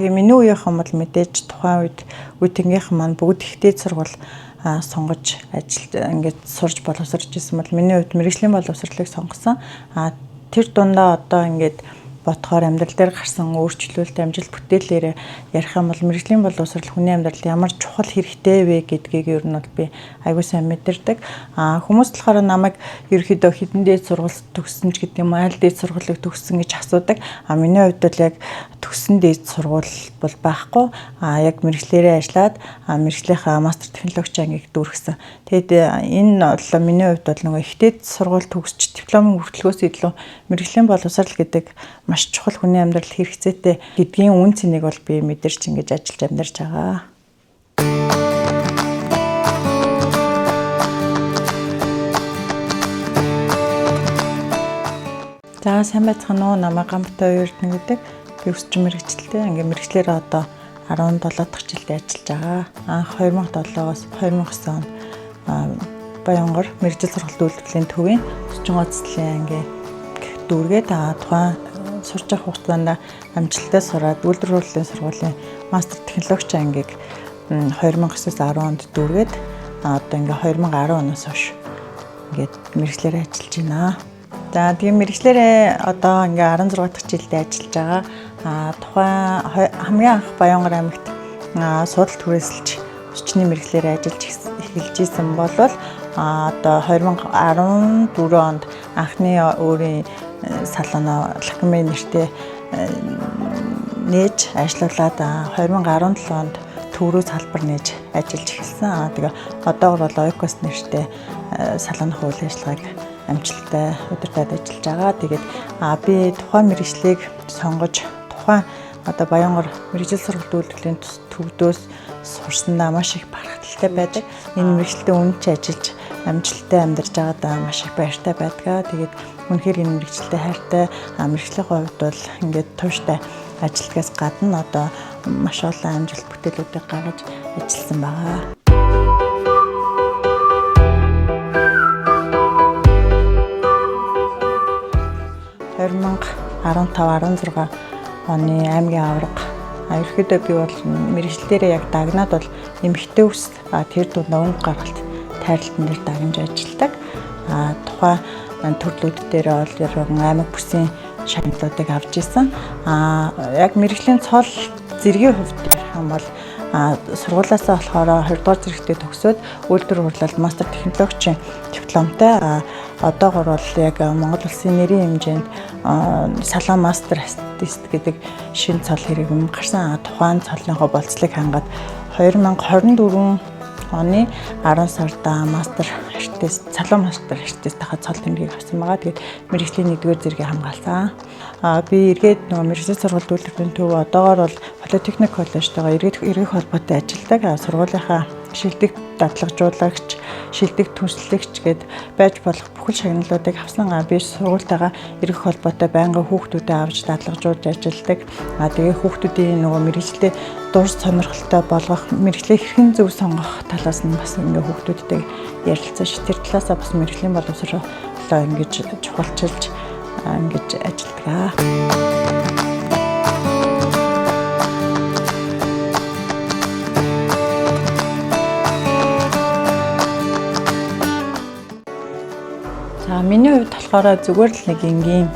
Тэгээ миний үеийнхэн бол мэдээж тухайн үед үеийнхээ маань бүгд ихтэй сургууль сонгож ажилд ингээд сурж боловсрч ирсэн бол миний хувьд мэргэжлийн боловсролыг сонгосон. Тэр дундаа одоо ингээд бодохоор амьдрал дээр гарсан өөрчлөлт, амжилт бүтээлээр ярих юм бол мэргэжлийн боловсрол хүний амьдралд ямар чухал хэрэгтэй вэ гэдгийг ер нь бол би аягүй сайн мэдэрдэг. Хүмүүс болохоор намайг ерөөхдөө хэдэн дээд сургууль төгссөн ч гэдэг юм аль дээд сургуулийг төгссөн гэж асуудаг. Миний хувьд бол яг төгссөн дээд сургууль бол байхгүй. Яг мэргэжлэрээ ажиллаад мэргэжлийнхаа мастер технологич ангийг дүүргэсэн. Тэгэд энэ бол миний хувьд бол нөгөө ихтэй сургууль төгсч дипломын хүртэлгөөс илүү мэргэжлийн боловсрол гэдэг маш чухал хүний амьдралд хэрэгцээтэй гэдгийн үн цэнийг бол би мэдэрч ингэж ажиллаж амьдарч байгаа. За сайн байцгаана уу, намайг Гамбатай Эрдэнэ гэдэг. Би өсчин мэргэжилтэй. Ингээ мэргэжлэр одоо 17 дахь жилдээ ажиллаж байгаа. Анх 2007-оос 2009 он Баянгор мэргэжил сургалт үйлдвэрлэлийн төвийн өсчин гоцлын анги дүүргээд тухайн сурч авах хугацаанд амжилттай сураад үйлдвэрлэлийн сургуулийн мастер технологич ангийг 2009-с 10 онд дүүргээд одоо ингээ 2010 оноос хойш ингээд мэргэжлэрээ ажиллаж байна. За тийм мэргэжлэрээ одоо ингээ 16 дахь жилдээ ажиллаж байгаа. Тухайн хамгийн анх Баянгор аймагт судал түрээсэлж өчний мэргэжлэрээ ажиллаж эхэлж исэн бол одоо 2014 онд анхны өөрийн салоноо Лакме нэртэй нээж ажиллаулаад 2017 онд төврөө салбар нээж ажиллаж эхэлсэн. Тэгээ одоогор бол Oikos нэртэй салон хууль ажиллагааг амжилттай удирдах ажиллаж байгаа. Тэгээд би тухайн мэргэжлийг сонгож тухайн одоо Баянгор мэргэжил сургалт үйлдвэрлэлийн төвдөөс сурсандаа маш их бархталтай байдаг. Энэ мэргэжилтэд үнэнч ажиллаж амжилттай амьдарч байгаадаа маш их баяртай байдгаа. Тэгээд үнэхээр энэ мэргэжилтэд хайртай мэргэжлийн хувьд бол ингээд тууштай ажилтгаас гадна одоо маш олон амжилт бүтээлүүдийг гаргаж ажилласан байгаа. 2015-16 оны аймгийн аварга ерөөхдөө би бол мэргэжлэрээ яг дагнаад бол эмэгтэй ус тэр дундаа өнгө гаргалт тайралтан дээр дагнаж ажилладаг. Тухайн төрлүүд дээр бол аймаг бүсийн шагналуудыг авч исэн. Яг мэргэжлийн цол зэргийн хувьд ярих юм бол сургуулиасаа болохоор 2 дугаар зэрэгтээ төгсөөд үйлдвэрлэл мастер технологичийн дипломтой одоогор бол яг Монгол улсын нэрийн хэмжээнд салон мастер ассистент гэдэг шинэ цол хэрэгэм гарсан. Тухайн цолынхоо болцлыг хангаад 2024 оны 10 сард мастер ассистент салон мастер ассистентийнхаа цол тэмдгийг авсан байгаа. Тэгээд мэргэжлийн 1-р зэргийг хамгаалсан. Би эргээд нөгөө мэргэжил сургалт үйлдвэрлэлийн төв одоогор бол Политехник коллежтойгоо эргэх холбоотой ажилладаг. Сургуулийнхаа шилдэг дадлагжуулагч, шилдэг төслөгч гээд байж болох бүхэл шагналуудыг авсан. Би сургуультайгаа эргэх холбоотой байнгын хүүхдүүдэд авч дадлагжуулж ажилладаг. Тэгээ хүүхдүүдийн нөгөө мэргэжлээ дур сонирхолтой болгох, мэргэжлээ хэрхэн зөв сонгох талаас нь бас ингээ хүүхдүүдтэй ярилцаж тэр талаасаа бас мэргэжлийн боловсролоо ингэж чухалчилж ингэж ажилладаг. Миний хувьд болохоор зүгээр л нэг энгийн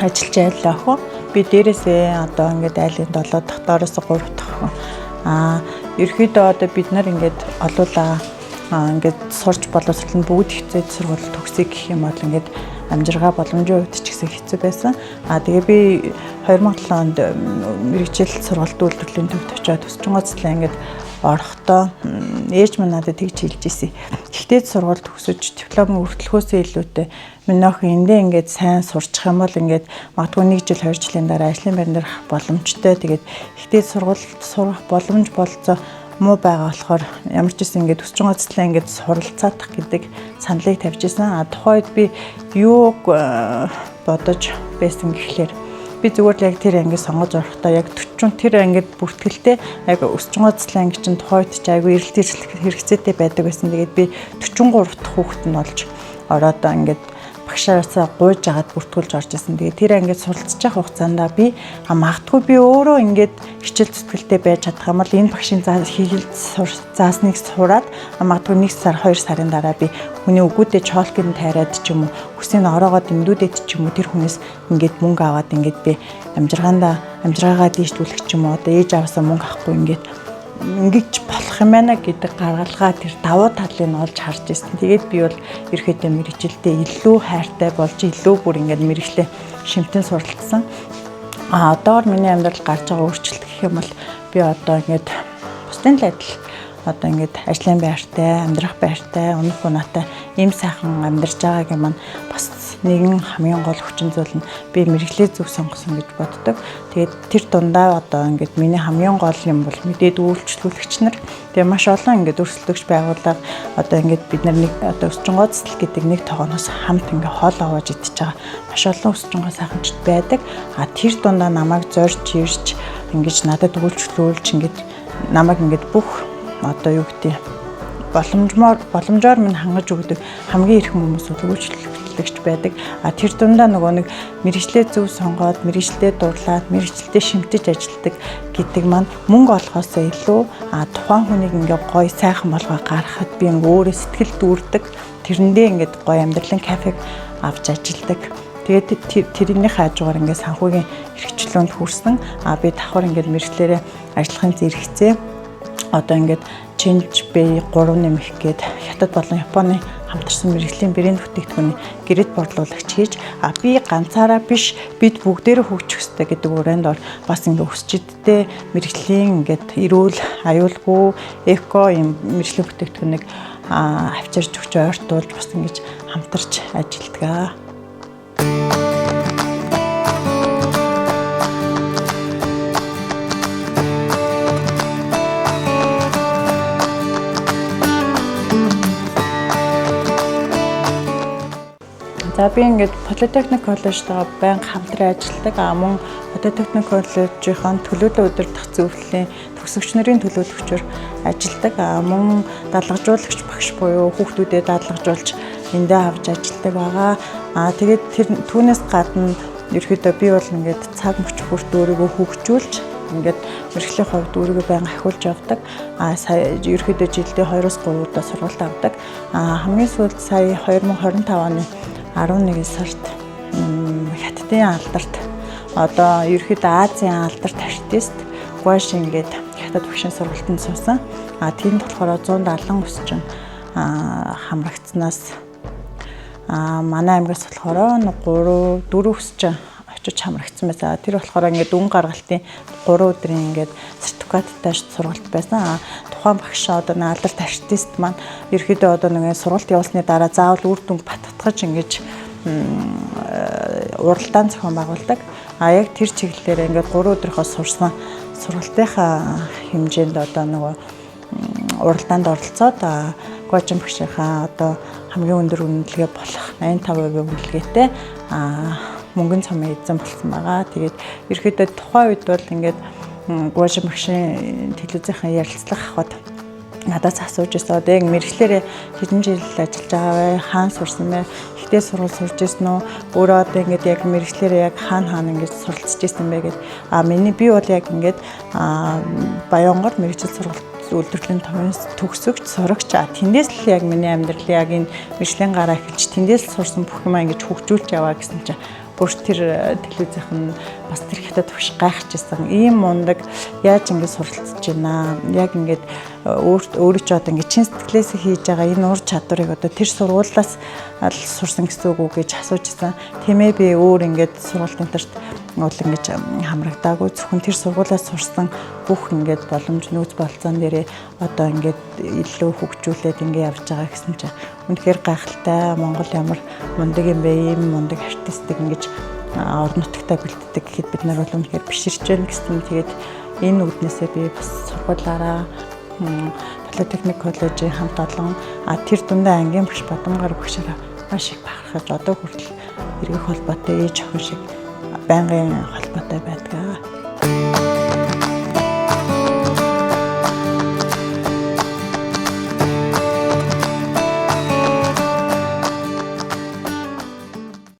ажиллаж байлаа хөө. Би дээрээсээ одоо ингээд айлын 7 дахь доороос 3 дахь. Ерөөхдөө одоо бид нар ингээд олуулаа ингээд сурч боловсрол нь бүгд хэцээд сургууль төгсөе гэх юм бол ингээд амжиргаа боломжийн хувьд ч гэсэн хэцүү байсан. Тэгээ би 2007 онд мэргэжил сургалт үйлдвэрлэлийн төвд очиод өсчин гоцлоо ингээд орохдоо ээж минь надад тэгж хэлж ирсэн. Гэхдээ сургууль төгсөж дипломын хүртэлхөөсөө илүүтэй миний охин эндээ ингээд сайн сурчих юм бол ингээд магадгүй 1 жил 2 жилийн дараа ажлын байран дээр боломжтой. Тэгээд ихтэй сургууль сурах боломж болцоо муу байгаа болохоор ямар ч гэсэн ингээд өсчин гоцлоо ингээд суралцаадах гэдэг саналыг тавьж исэн. Тухайд би юуг бодож байсан гэхлээр би зүгээр л яг тэр анги сонгож орохдоо яг 40 тэр ангид бүртгэлтэй яг өсчин гоцлын анги чинь тухайд ч айгүй эрэлт хэрэгцээтэй байдаг байсан. Тэгээд би 43 дахь хүүхэд нь болж ороод ингээд багшаараасаа гуйж агаад бүртгүүлж орж исэн. Тэгээ тэр ангид суралцж явах хугацаанд би магадгүй би өөрөө ингээд хичээл зүтгэлтэй байж чадах юм бол энэ багшийн заасныг сураад магадгүй 1 сар 2 сарын дараа би хүний өгөөдөө чоолкийг тайраад ч юм уу хүсэний ороогоо дэмдүүдэд ч юм уу тэр хүнээс ингээд мөнгө аваад ингээд би амжиргаагаа дийжтүүлэх ч юм уу одоо ээж аваасаа мөнгө авахгүй ингээд ингэж болох юм байна гэдэг гаргалгаа тэр давуу талыг нь олж харж ирсэн. Тэгээд би бол ерөөхдөө мэрэгчлэлдээ илүү хайртай болж илүү бүр ингээд мэрэгчлээ шимтэн суралцсан. Одоор миний амьдралд гарч байгаа өөрчлөлт гэх юм бол би одоо ингээд бусдын адил одоо ингээд ажлын байртай, амьдрах байртай, унах унаатай ийм сайхан амьдарч байгаагийн маань бас нэгэн хамгийн гол хүчин зүйл нь би мэрэгчлээ зөв сонгосон гэж боддог. Тэгээд тэр дундаа одоо ингээд миний хамгийн гол юм бол мэдээд үйлчлүүлэгч нар тэгээд маш олон ингээд өрсөлдөгч байгууллага одоо ингээд бид нар нэг одоо өсчөнгөө цэцэл гэдэг нэг тоогоноос хамт ингээд хоол аваад идчихэж байгаа маш олон өсчөнгөө сайханчд байдаг. Тэр дундаа намайг зорж ирж ингээд надад үйлчлүүлж ингээд намайг ингээд бүх одоо юу гэдэг боломжоор минь хангаж өгдөг хамгийн их хүмүүс үйлчлүүлэгч байдаг. Тэр дундаа нөгөө нэг мэрэгчлээ зөв сонгоод, мэрэгчлээ дурлаад, мэрэгчлээ шимтэж ажилладаг гэдэг маань мөнгө олохоосоо илүү тухайн хүнийг ингээ гоё сайхан болгоо гаргахад би өөрөө сэтгэл дүүрдэг. Тэрэндээ ингээ гоё амьдралын кафег авч ажилладаг. Тэгээд тэрний хажуугаар ингээ санхүүгийн хэрэгчлөөнд хүрсэн. Би давхар ингээ мэрэгчлэрээ ажиллахын зэрэгцээ одоо ингээд Change Bay 3 нэмэх гээд Хятад болон Японы хамтарсан мэрэгжлийн брэнд бүтээгдэхүүний гэрээд борлуулагч хийж би ганцаараа биш бид бүгдээрээ хөгжих ёстой гэдэг өрөөнд бас ингээд өсчидтэй мэрэгжлийн ингээд эрүүл аюулгүй эко юм мэрэгжлийн бүтээгдэхүүнийг авчирч өгч ойртуулж бас ингэж хамтарч ажилладаг. За би ингээд Политехник коллежтойгоо байнга хамтран ажилладаг. Мөн Политехник коллежийн төлөөлөл удирдах зөвлөлийн төгсөгч нарын төлөөлөгчөөр ажилладаг. Мөн дадлгажуулагч багш буюу хүүхдүүдэд дадлгажуулж эндээ авч ажилладаг байгаа. Тэгээд тэр түүнээс гадна ерөөдөө би бол ингээд цаг мөч бүрт өөрийгөө хөгжүүлж ингээд мэрэгжлийн хувьд өөрийгөө байнга ахиулж явдаг. Сая ерөөдөө жилдээ 2-3 удаа сургалт авдаг. Хамгийн сүүлд сая 2025 оны 11 сард Хятадын алдарт одоо ерөөхдөө Азийн алдарт артист Гуашин гээд Хятад багшийн сургалтанд суусан. Тэнд болохоор 170 өсчин хамрагдсанаас манай аймгаас болохоор 3-4 өсчин очиж хамрагдсан байсан. Тэр болохоор ингээд өн гаргалтын 3 өдрийн ингээд сертификаттай сургалт байсан. Тухайн багш одоо алдарт артист маань ерөөхдөө одоо нэг сургалт явуулсны дараа заавал үр дүнг баттгаж ингэж уралдаан зохион байгуулдаг. Яг тэр чиглэлээр ингээд 3 өдрийнхөө сурсан сургалтынхаа хэмжээнд одоо нөгөө уралдаанд оролцоод Гуашин багшийнхаа одоо хамгийн өндөр үнэлгээ болох 85% үнэлгээтэй мөнгөн цомын эзэн болсон байгаа. Тэгээд ерөөдөө тухайн үед бол ингээд Гуашин багшийн телевизийн ярилцлага авахад надаас асууж байсан. Одоо яг мэрэгчлэрээ хэдэн жил ажиллаж байгаа вэ? Хаана сурсан бэ? Ихтэй сургууль сурж ирсэн үү? Өөрөө одоо ингээд яг мэрэгчлэрээ яг хаана ингэж суралцж ирсэн бэ гэд. Миний би бол яг ингээд Баянгор мэрэгчил сургалт үйлдвэрлэлийн томьёос төгсөгч сурагч. Тэндээс л яг миний амьдрал яг энэ мэрэгжлийн гараа эхэлж тэндээс л сурсан бүх юм ингэж хөгжүүлж яваа гэсэн чинь бүр тэр телевизийнх нь бас тэр Хятад багш гайхажсэн. Ийм мундаг яаж ингэж суралцж байна. Яг ингэж өөрөө ч одоо ингэж чин сэтгэлээс хийж байгаа энэ ур чадварыг одоо тэр сургуулиас сурсан гэсэн үг үү гэж асуужсэн. Тиймээ би өөр ингэж сургуулийн төрт бол ингэж хамрагдаагүй. Зөвхөн тэр сургуулиас сурсан бүх ингэж боломж нөөц болцоон дээрээ одоо ингэж илүү хөгжүүлээд ингэ явж байгаа гэсэн чинь үнэхээр гайхалтай. Монгол ямар мундаг юм бэ? Ийм мундаг артистик ингэж орон нутагтаа бэлддэг гэхэд бид нар бол үнэхээр биширч байна гэсэн. Тэгээд энэ үднээсээ би бас сургуулаараа Политехник коллежийн хамт олон тэр дундаа ангийн багш Бадамгар багшаараа маш их бахархаж одоо хүртэл эргэх холбоотой ээж охин шиг байнгын холбоотой байдаг.